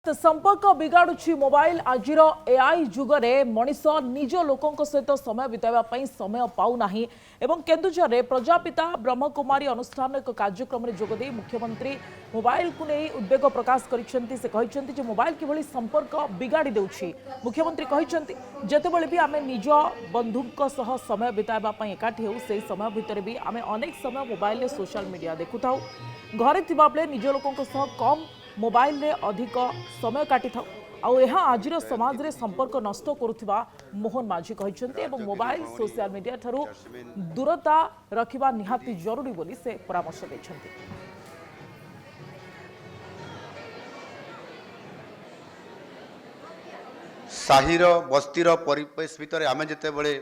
संपर्क बिगाड़ुछि mobile आजिर AI जुगरे Manish निज लोकों सहित समय बिताइबा पई समय पाउ नाही एवं केन्दुझर रे प्रजापिता ब्रह्मकुमारी अनुष्ठान एक कार्यक्रम में जोगदे मुख्यमंत्री मोबाइल को नहीं उद्वेग प्रकाश करिसेंती से कहिसेंती जे मोबाइल किभली संपर्क बिगाड़ी देउछि। मुख्यमंत्री कहिसेंती जेतेबेले भी आमे निज बंधुक सह समय बिताइबा पई एकाठी हेउ सेही समय भितर भी आमे अनेक समय मोबाइल रे सोशल मीडिया देखुथाउ घरे थिबा बेले निज लोकों सह कम मोबाइल रे अधिक समय काटी था आजिर समाज रे संपर्क नष्ट करुथिबा मोहन माझी कहिसेंती एवं मोबाइल सोशल मीडिया ठारू दूरता रखिबा निहाती जरूरी बोली से परामर्श दैछंती। साहिर बस्तीर परिवेश भितर आमे जेते बळे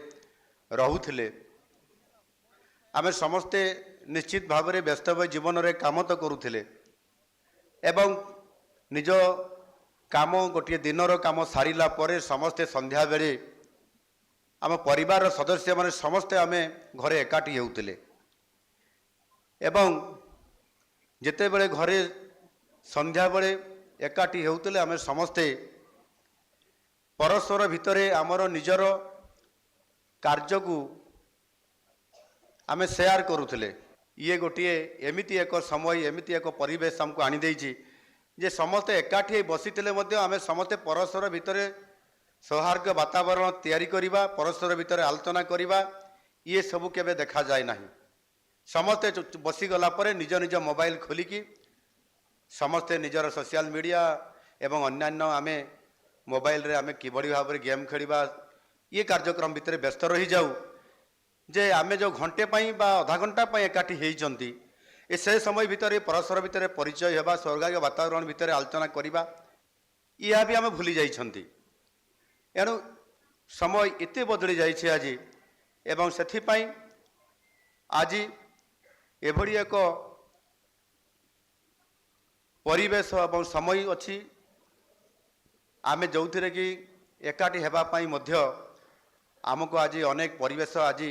रहुथिले आमे समस्ते निश्चित भाव में व्यस्तमय जीवन रे काम तो करुथिले एवं निज काम गोटे दिनर काम सारिला परे समस्ते संध्या बेले आम परिवार सदस्य माने समस्ते आमे घरे एकाठी हेउथिले एवं जेते बेले घरे संध्या बेले एकाठी हेउथिले आमे समस्ते परस्पर भितरे आमर निजर कार्य को आमे शेयर करुथिले। ये गोटे एमिति एक समय एमिति एक परिवेश हमको आनी देइछि जे समस्ते एकाठी बसीथिले मध्य आमे समस्ते परस्पर भितरे सौहार्द वातावरण तैयारी करिबा परस्पर भितरे आलोचना करिबा ये सबु केबे देखा जाय नाही। समस्ते बसी गला परे निज निज मोबाइल खोलिकी समस्ते निजर सोशल मीडिया एवं अन्यान्य आमे मोबाइल रे आमे किबड़ी भाव में गेम खेलिबा ये कार्यक्रम भितर व्यस्त रही जाऊ जे आमे जो घंटे पाई बा आधा घंटा पाई एकाठी हेइचंती ए से समय भितर परस्पर भितर परिचय हेबा स्वर्गाय वातावरण भितर आलोचना करिबा या भी आमे भूली जाइछंती। एणु समय एते बदली जाइछे आज एवं सेथि पाई आज एभली एक परिवेश एवं समय अछि आमे जो कि एकाठी हेबा पाई मध्य आमको आज अनेक परिवेश आज